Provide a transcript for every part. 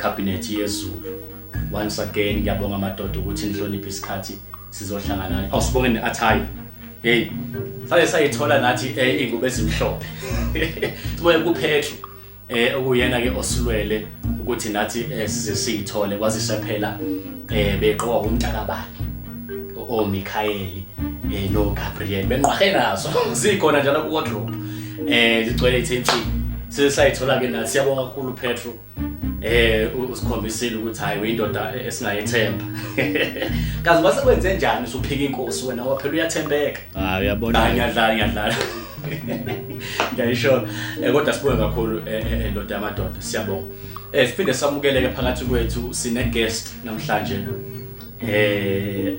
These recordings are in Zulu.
iCabinet yeZulu. Once again ngiyabonga amadoda ukuthi nihloniphe isikhathi sizohlangana. Awusibonge neathayi. Hey, sale sayithola nathi ingubo ezimhlophe. Sibuye kuPetru okuyena ke osilwele ukuthi nathi size siyithole kwazise phela beqoka umntakabani oMichael no Gabriel benqwahe nazo zikhona njalo ku wardrobe ligcwele ithempini sesayithola ke nathi siyabonga kakhulu Petru usikhombisile ukuthi hayi uyindoda esingayethemba kazi basekwenze njani usuphika inkosi wena waphela uyathembeka uyabona ngiyadlala ngiyayisho kodwa sibuye kakhulu endoda yamadoda siyabonga siphinde samukeleke phakathi kwethu sine guest namhlanje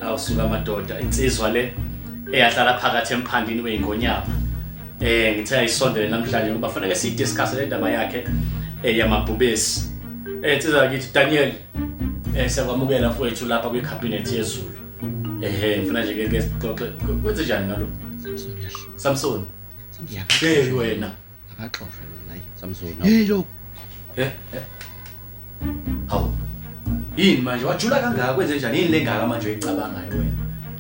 awusuka amadoda insizwa le eyahlala phakathi emphandini weingonyama ngithe ayisondele namhlanje ngoba fanele sidiscuss le ndaba yakhe yamabhubesi insizwa ngithi Daniel siyakwamukela mfowethu lapha kwiCabinet yeZulu ngifuna nje ke sixoxe kwenze njani ngalo Samson hey wena akaxoxe naye Samson hey lo hawu yini manje wajula kangaka kwenze njani yini lengaka manje uyicabangayo wena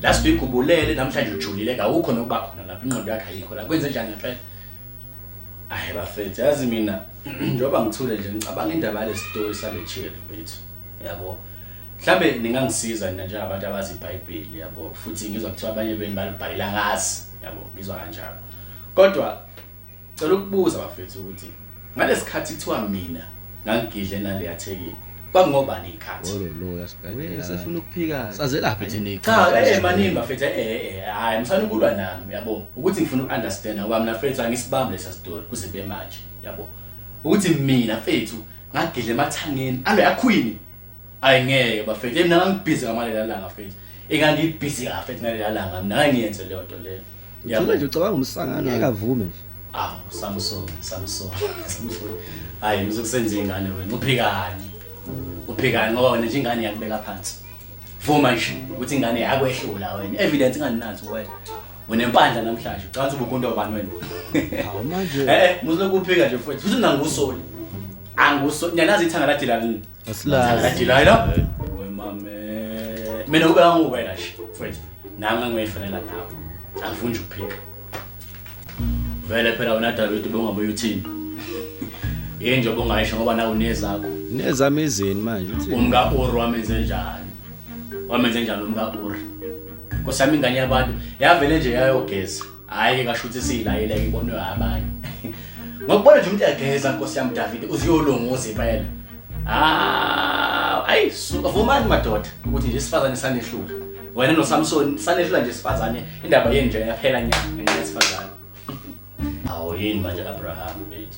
la sibigubulele namhlanje ujulile awukho nokuba khona lapha ingqondo yakhe ayikho la kwenze njani ngempela ayi bafethu yazi mina njoba ngithule nje ngicabanga indaba le story sale child bethu yabo mhlambe ningangisiza nina njengabantu abazi iBhayibheli yabo futhi ngizwa kuthiwa abanye beni balibhalela ngazi yabo ngizwa kanjalo kodwa cela ukubuza bafethu ukuthi ngalesikhathi kuthiwa mina ngangigidle nale yathekile kwakungobani ikhathi lo yasibhedlela sefuna ukuphika sazelaphi thini cha manini bafethu hayi msana ukulwa nami yabo ukuthi ngifuna ukunderstand ngoba mina fethu angisibambe lesa story kuzibe manje yabo ukuthi mina fethu ngagidle emathangeni alo yakhwini ayingeke bafethu mina ngangibhizi ngamalela langa fethu engangibhizi kafethu ngalela langa mina ngiyenze leyo nto leyo yabo nje ucabanga umsangano akavume nje Samson hayi uzokusenza ingane wena uphikani ngoba wena nje ingane yakubeka phansi vuma nje ukuthi ingane yakwehlula wena evidence inganinazo wena unempandla namhlanje ucanza ubukunto obani wena hawu manje muzoku uphika nje futhi futhi nangusoli angusoli nyanazi ithanga la dilani asilazi la we mame mina ube anguwena nje futhi nami ngiyifanela nawe angivunje ukuphika vele phela wena David bongabuye uthini yini nje bongayisho ngoba nawe unezakho nezami izini manje uthini umka Uri wamenze njani umka Uri nkosami ingane yabantu yavele nje yayogeza hayi kasho ukuthi siyilayele ibonwe abanye ngokubona nje umuntu yageza nkosi yami David uziyolongoza impela ayi suka vumani madoda ukuthi nje sifazane sanehlula wena no Samson sanehlula nje sifazane indaba yeni nje yaphela nyanga ngesifazane awu yini manje Abraham bethu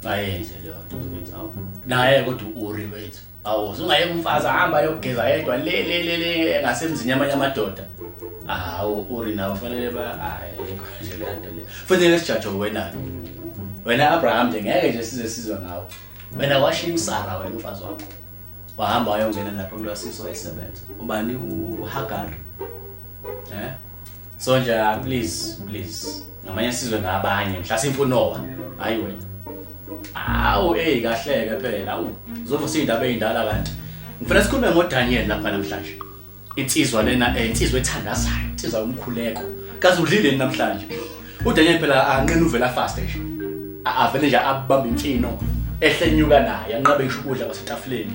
ungayenzi leyo nto bethu awu naye kodwa Uri wethu awu ungayeka umfazi ahamba yogeza yedwa le ngasemzini yamanye amadoda awu Uri nawe fanele nje le nto le futhi lesijajo wena Abraham nje ngeke nje sizwe ngawo wena washiya uSara wena umfazi wakho wahamba wayongena lapho kulwasiso esebenza ubani uHagar so nje please ngamanye sizwe ngabanye mhlawumbe imfunowa hayi wena awu kahleke phela awu uzovusa indaba ezindala kanti ngifuna sikhulume ngoDaniel lapha namhlanje insizwa lena insizwa ethandazayo insizwa umkhuleko kaze udlile namhlanje uDaniel phela anqena uvela fast nje avele nje abamba imfino ehlenyuka naye anqabe ngisho ukudla kwasetafuleni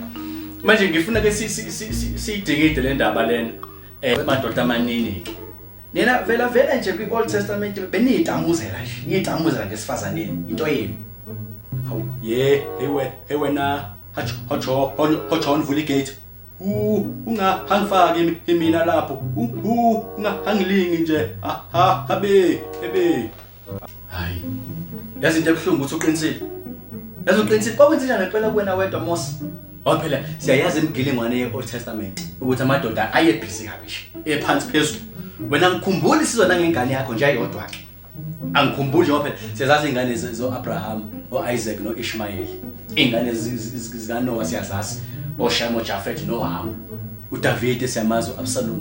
manje ngifuna ke sidingide le ndaba lena emadoda amanini ke nina vela nje kwi-Old Testament beniyidamuzela nje niyidamuzela ngesifazaneni into yini hawu hey wena hotsho nivula igate ungahangifaki mina lapho ungahangilingi nje habe hayi yazi into ebhlungu ukuthi uqinisile kwakwenze njani ngempela kuwena wedwa Mose phela siyayazi imigilingwane ye-Old Testament ukuthi amadoda ayebhizi kabishi ephansi phezulu wena ngikhumbula isizwe nangengane yakho nje ayodwa ke angikhumbuli ngoba phela siyazazi ingane zo-Abraham o-Isaac no-Ishmael ingane zikaNoah siyazazi oShem oJafet noHam uDavid siyamazi uAbsalom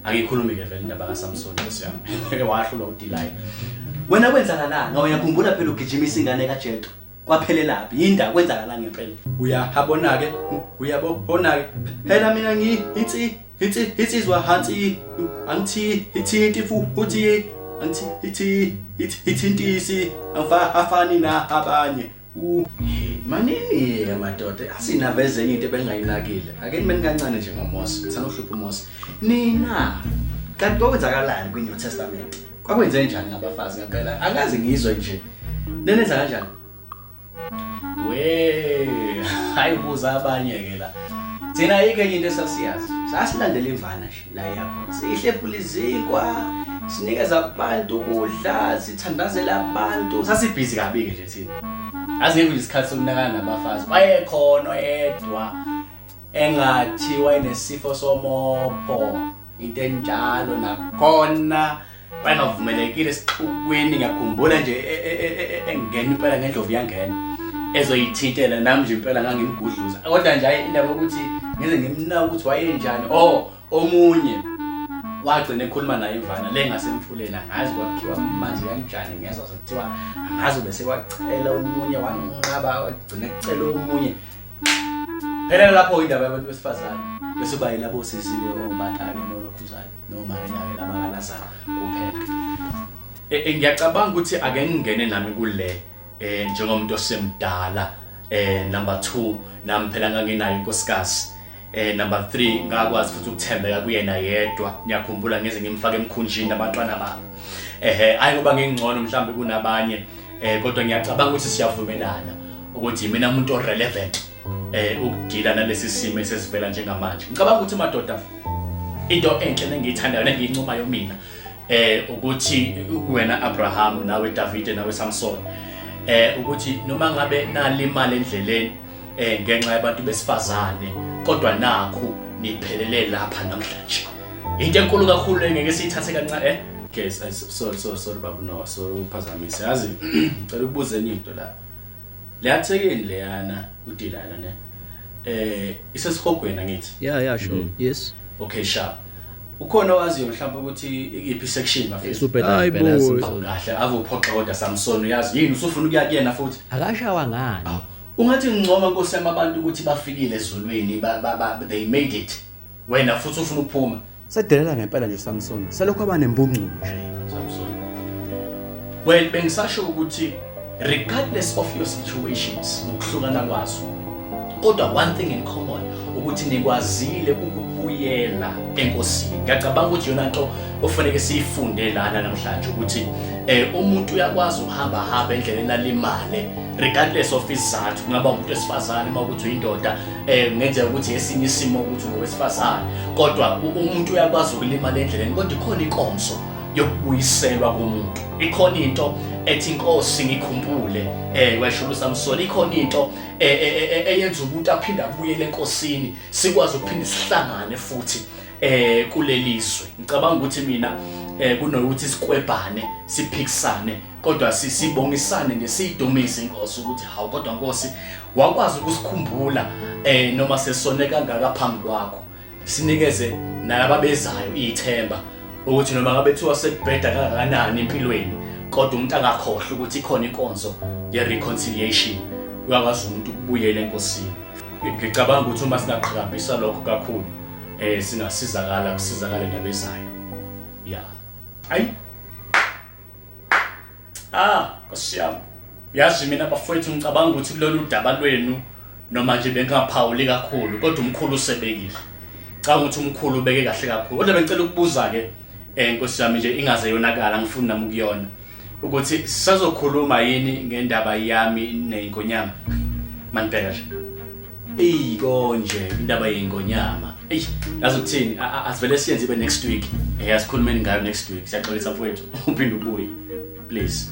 akikhulumi ke vele indaba kaSamson osiyami wahlulwa uDelilah wena kwenzakalanga ngiyakhumbula phela ugijimisa ingane kaJethro Kwaphelelaphi yinda kwenzakala ngempela. Uyahabona ke, uyabona ke. Phela mina insizwa hansi angithi ithi futhi angithi ithintisi afani na abanye. Manini amadoda asinaveze enye into ebengayinakile. Ake nimeni kancane nje ngoMose, sanohlupha uMose. Nina kanti kokwenzakalani kwiNew Testament? Kwakwenze njani ngabafazi ngempela? Angazi ngizwe nje. Nenenza kanjani? Hayibuza abanye ke la. Thina ayikho enye into esasiyazi. Sasilandela imvana nje la yakho. Sihlephula izinkwa, sinikeza abantu ukudla, sithandazela abantu. Sasibhizi kabi ke nje thina. Azingekho nje isikhathi sokunakana nabafazi. Wayekhona oyedwa engathi wayenesifo somopho, into enjalo nakhona wayengavumelekile esixukwini. Ngiyakhumbula nje engena impela ngendlovu yangena ezoyithintela nami nje impela ngangimgudluza. Kodwa nje indaba ukuthi ngize ngimnaka ukuthi wayenjani. Omunye wagcina ekhuluma naye imvana le ngasemfuleni, angazi kwakhiwa manje kanjani ngezwe sekuthiwa angazi bese wacela omunye wanqaba wagcina ecela omunye. Phela lapho indaba yabantu besifazane bese bayilabo sisiwe oMathane noLokhuzane noMaria labakalazana kuphela. Ngiyacabanga ukuthi ake ngingene nami kule njengomuntu osemdala. Number 2 nami phela nganginayo inkosikazi. Number 3 ngakwazi futhi ukuthembeka kuyena yedwa. Ngiyakhumbula ngeze ngimfake emkhunjini abantwana bami. Hayi ngoba ngingcono mhlambe kunabanye, kodwa ngiyacabanga ukuthi siyavumelana ukuthi mina umuntu orelevant ukudila nalesi simo esesivela njengamanje. Ngicabanga ukuthi madoda into enhle engiyithandayo nengiyincumayo mina ukuthi wena Abraham nawe David nawe Samson ukuthi noma ngabe nalimala endleleni ngenxa yabantu besifazane, kodwa nakho niphelele lapha namhlanje. Into enkulu kakhulu engeke siyithathe kancane. Okay, sorry baba no, so uphazamise. Yazi ngicela ukubuza enye into la. Leyathekeni leyana udilala ne. Isesihogweni ngithi. Yeah, sure. Yes. Okay, sharp. Ukhona waziyo mhlawumbe ukuthi iphi section bafethu? Super phela Samson. Kahle ave uphoqa kodwa Samson uyazi yini usufuna ukuya kuyena futhi? Akashawa ngani? Ungathi ngicoma nkosema abantu ukuthi bafikile ezulwini they made it. Wena futhi ufuna ukuphuma. Sedelela ngempela nje Samson. Selokho abanembunqulu nje Samson. Well, bengisasho ukuthi regardless of your situations nokuhlukana kwazo, kodwa one thing in common ukuthi nikwazile ukubuyela enkosini. Ngiyacabanga ukuthi yona into ofanele siyifunde lana namhlanje ukuthi umuntu uyakwazi uhamba endleleni alimale regardless of isizathu. Kungaba umuntu wesifazane mawukuthi uyindoda, ngenzeka ukuthi esinye isimo ukuthi ngowesifazane, kodwa umuntu uyakwazi ukulimala endleleni, kodwa ikhona inkonzo yokubuyiselwa komuntu. Ikhona into ethi inkosi ngikhumbule, washo uSamson, ikhona into eyenza umuntu aphinda abuyele enkosini, sikwazi ukuphinda sihlangane futhi kulelizwe. Ngicabanga ukuthi mina kunokuthi sikwebhane siphikisane, kodwa sibongisane ngesidumise inkosi ukuthi hawu kodwa Nkosi wakwazi ukusikhumbula noma sesone kangaka phambi kwakho. Sinikeze nalabo bezayo ithemba ukuthi noma ngabe thiwa sekubheda kangakanani empilweni, kodwa umuntu angakhohlwa ukuthi ikhona inkonzo ye reconciliation. Uyakwazi umuntu ukubuyela enkosini. Ngicabanga ukuthi uma singaqhakambisa lokho kakhulu singasizakala kusizakale nabezayo. Yeah. Ayi. Nkosi yami. Yazi mina bafowethu ngicabanga ukuthi kulolu daba lwenu noma nje bengaphawuli kakhulu, kodwa umkhulu usebekile. Ngicabanga ukuthi umkhulu ubeke kahle kakhulu. Kodwa bengicela ukubuza ke Nkosi yami nje ingaze yonakala, ngifuna nami ukuyona ukuthi sizokhuluma yini ngendaba yami neyinkonyama. Mantela nje. Konje indaba yeyinkonyama. Yazi ukuthini asivele siyenze ibe next week. Asikhulumeni ngayo next week. Siyaxolisa mfowethu. Uphinde ubuye. Please.